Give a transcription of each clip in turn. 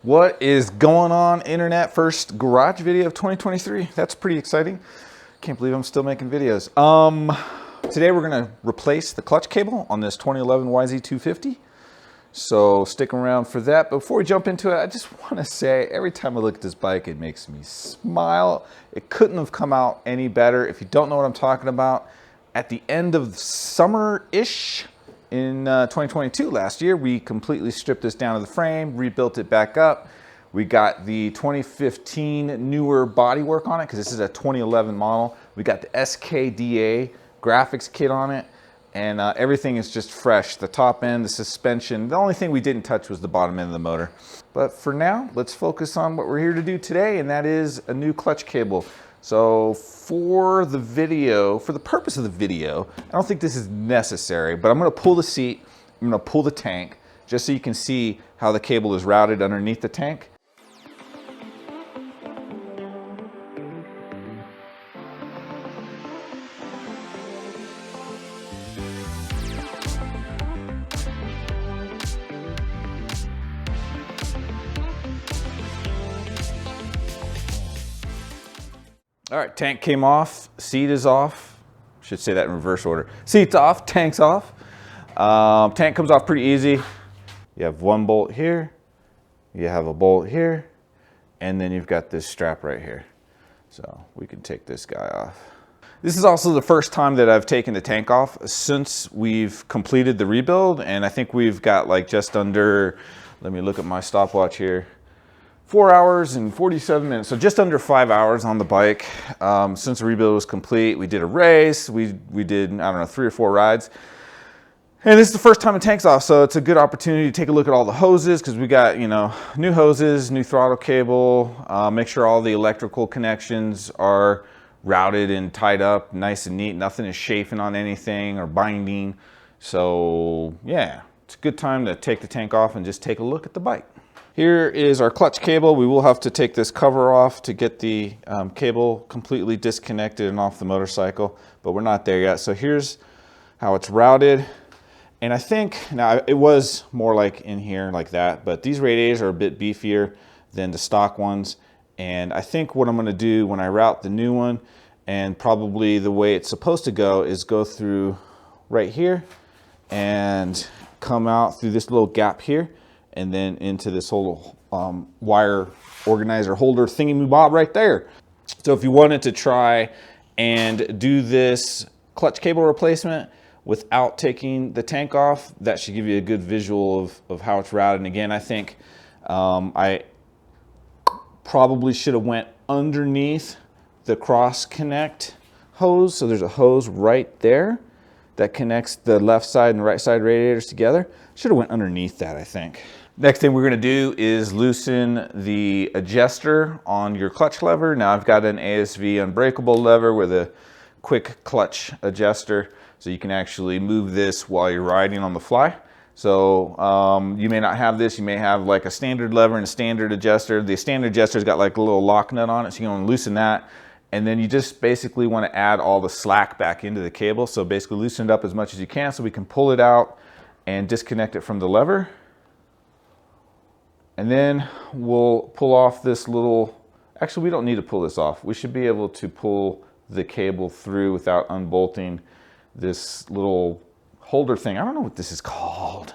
What is going on, internet? First garage video of 2023. That's pretty exciting. Can't believe I'm still making videos. Today we're gonna replace the clutch cable on this 2011 YZ250. So stick around for that. But before we jump into it, I just wanna say, every time I look at this bike, it makes me smile. It couldn't have come out any better. If you don't know what I'm talking about, at the end of summer-ish, in 2022, last year, we completely stripped this down to the frame, rebuilt it back up. We got the 2015 newer bodywork on it because this is a 2011 model. We got the SKDA graphics kit on it, and everything is just fresh. The top end, the suspension. The only thing we didn't touch was the bottom end of the motor. But for now, let's focus on what we're here to do today, and that is a new clutch cable. So for the video, for the purpose of the video, I don't think this is necessary, but I'm gonna pull the seat, I'm gonna pull the tank, just so you can see how the cable is routed underneath the tank. All right, tank came off, seat is off. Should say that in reverse order. Seat's off, tank's off. Tank comes off pretty easy. You have one bolt here, you have a bolt here, and then you've got this strap right here. So we can take this guy off. This is also the first time that I've taken the tank off since we've completed the rebuild, and I think we've got like just under, let me look at my stopwatch here, 4 hours and 47 minutes, so just under 5 hours on the bike. Since the rebuild was complete, we did a race, we did, I don't know, 3 or 4 rides. And this is the first time the tank's off, so it's a good opportunity to take a look at all the hoses, because we got, you know, new hoses, new throttle cable, make sure all the electrical connections are routed and tied up nice and neat. Nothing is chafing on anything or binding. So yeah, it's a good time to take the tank off and just take a look at the bike. Here is our clutch cable. We will have to take this cover off to get the cable completely disconnected and off the motorcycle, but we're not there yet. So here's how it's routed. And I think, now it was more like in here like that, but these radiators are a bit beefier than the stock ones. And I think what I'm gonna do when I route the new one, and probably the way it's supposed to go, is go through right here and come out through this little gap here, and then into this whole wire organizer holder thingy-mabob right there. So if you wanted to try and do this clutch cable replacement without taking the tank off, that should give you a good visual of how it's routed. And again, I think I probably should have went underneath the cross connect hose. So there's a hose right there that connects the left side and right side radiators together. Should have went underneath that, I think. Next thing we're gonna do is loosen the adjuster on your clutch lever. Now I've got an ASV unbreakable lever with a quick clutch adjuster, so you can actually move this while you're riding on the fly. So you may not have this, you may have like a standard lever and a standard adjuster. The standard adjuster's got like a little lock nut on it, so you wanna loosen that. And then you just basically wanna add all the slack back into the cable. So basically loosen it up as much as you can so we can pull it out and disconnect it from the lever. And then we'll pull off this little, actually we don't need to pull this off. We should be able to pull the cable through without unbolting this little holder thing. I don't know what this is called.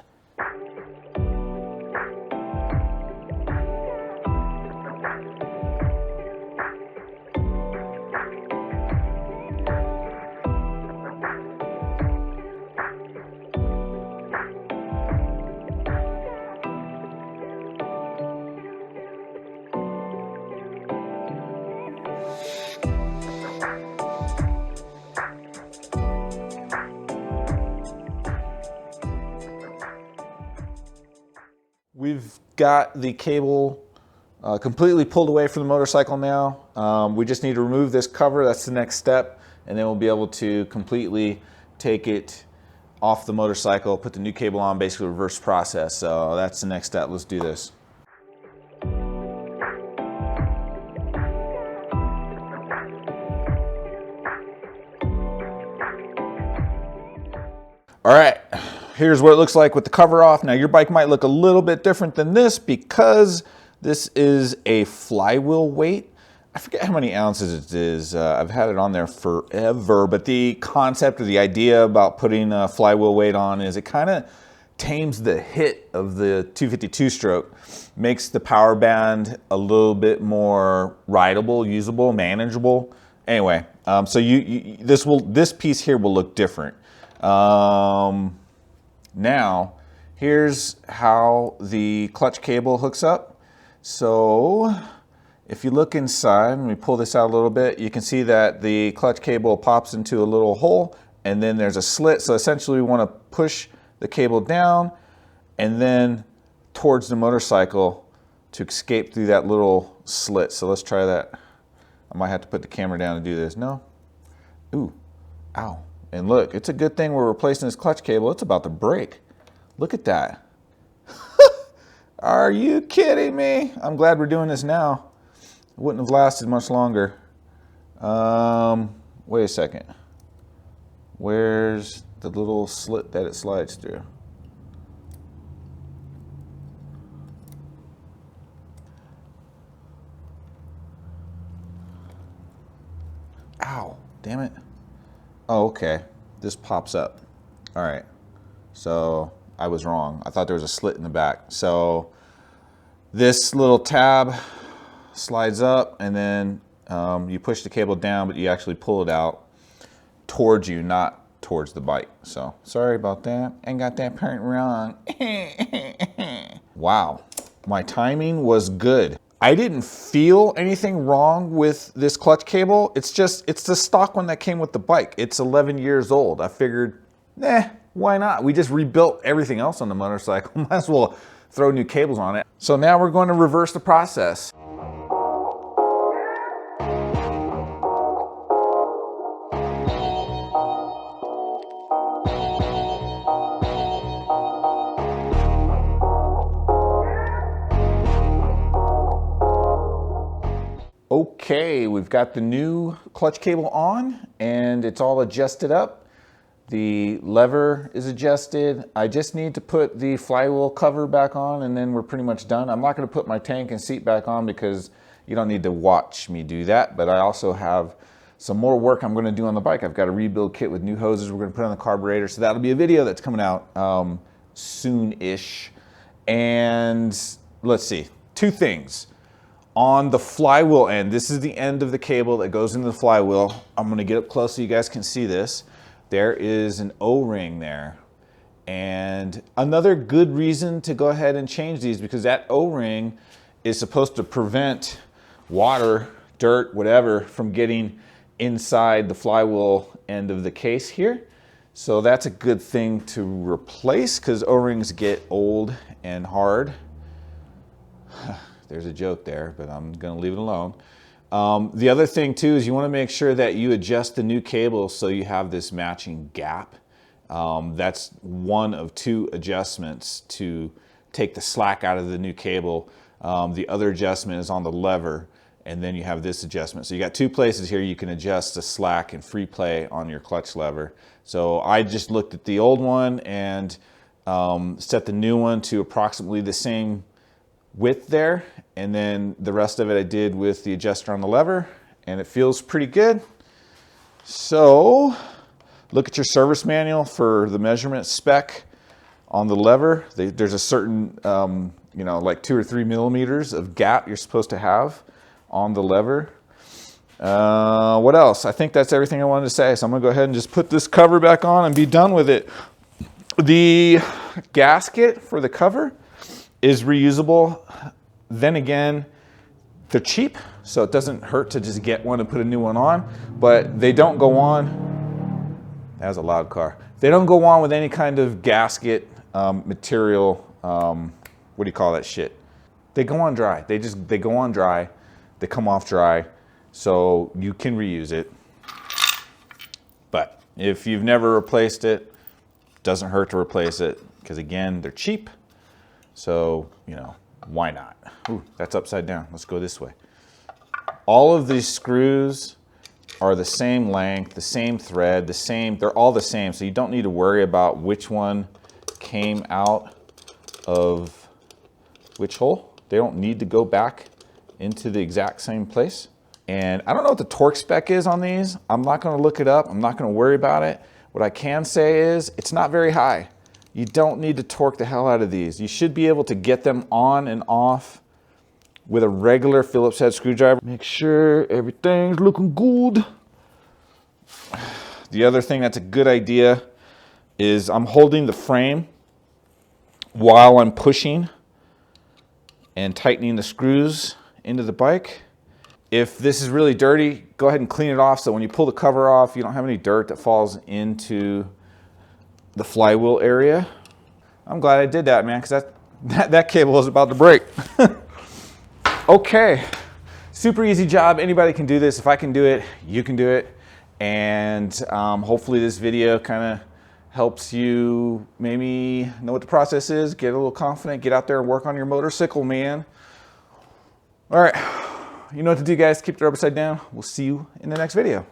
We've got the cable completely pulled away from the motorcycle now. We just need to remove this cover. That's the next step. And then we'll be able to completely take it off the motorcycle, put the new cable on, basically reverse process. So that's the next step. Let's do this. All right, here's what it looks like with the cover off. Now your bike might look a little bit different than this because This is a flywheel weight. I forget how many ounces it is. I've had it on there forever, but the concept or the idea about putting a flywheel weight on is it kind of tames the hit of the 252 stroke, makes the power band a little bit more rideable, usable, manageable. Anyway, so this piece here will look different. Now, here's how the clutch cable hooks up. So if you look inside, and we pull this out a little bit, you can see that the clutch cable pops into a little hole, and then there's a slit. So essentially we want to push the cable down and then towards the motorcycle to escape through that little slit. So let's try that. I might have to put the camera down to do this. No? Ooh, ow. And look, it's a good thing we're replacing this clutch cable. It's about to break. Look at that. Are you kidding me? I'm glad we're doing this now. It wouldn't have lasted much longer. Wait a second. Where's the little slit that it slides through? Ow, damn it. Oh, okay. This pops up. All right. So I was wrong. I thought there was a slit in the back. So this little tab slides up, and then you push the cable down, but you actually pull it out towards you, not towards the bike. So sorry about that. I got that part wrong. Wow, my timing was good. I didn't feel anything wrong with this clutch cable. It's the stock one that came with the bike. It's 11 years old. I figured, why not? We just rebuilt everything else on the motorcycle. Might as well throw new cables on it. So now we're going to reverse the process. Okay, we've got the new clutch cable on and it's all adjusted up. The lever is adjusted. I just need to put the flywheel cover back on and then we're pretty much done. I'm not going to put my tank and seat back on because you don't need to watch me do that, but I also have some more work I'm going to do on the bike. I've got a rebuild kit with new hoses we're going to put on the carburetor, so that'll be a video that's coming out soon-ish. And let's see, two things. On the flywheel end, this is the end of the cable that goes into the flywheel. I'm going to get up close so you guys can see this. There is an O-ring there. And another good reason to go ahead and change these, because that O-ring is supposed to prevent water, dirt, whatever, from getting inside the flywheel end of the case here. So that's a good thing to replace because O-rings get old and hard. There's a joke there, but I'm going to leave it alone. The other thing too is you want to make sure that you adjust the new cable so you have this matching gap. That's one of two adjustments to take the slack out of the new cable. The other adjustment is on the lever, and then you have this adjustment. So you got two places here you can adjust the slack and free play on your clutch lever. So I just looked at the old one and set the new one to approximately the same width there, and then the rest of it I did with the adjuster on the lever, and it feels pretty good. So look at your service manual for the measurement spec on the lever. There's a certain like 2 or 3 millimeters of gap you're supposed to have on the lever. What else? I think that's everything I wanted to say, so I'm gonna go ahead and just put this cover back on and be done with it. The gasket for the cover is reusable. Then again, they're cheap, so it doesn't hurt to just get one and put a new one on, but they don't go on. That was a loud car. They don't go on with any kind of gasket material. What do you call that shit? They go on dry. They go on dry. They come off dry, so you can reuse it. But if you've never replaced it, doesn't hurt to replace it because again, they're cheap. So, why not? Ooh, that's upside down. Let's go this way. All of these screws are the same length, the same thread, they're all the same. So you don't need to worry about which one came out of which hole. They don't need to go back into the exact same place. And I don't know what the torque spec is on these. I'm not gonna look it up. I'm not gonna worry about it. What I can say is it's not very high. You don't need to torque the hell out of these. You should be able to get them on and off with a regular Phillips head screwdriver. Make sure everything's looking good. The other thing that's a good idea is I'm holding the frame while I'm pushing and tightening the screws into the bike. If this is really dirty, go ahead and clean it off so when you pull the cover off, you don't have any dirt that falls into the flywheel area. I'm glad I did that, man, because that cable was about to break. Okay, super easy job. Anybody can do this. If I can do it, you can do it. And hopefully this video kind of helps you maybe know what the process is, get a little confident, get out there and work on your motorcycle, man. All right, you know what to do, guys. Keep the rubber side down. We'll see you in the next video.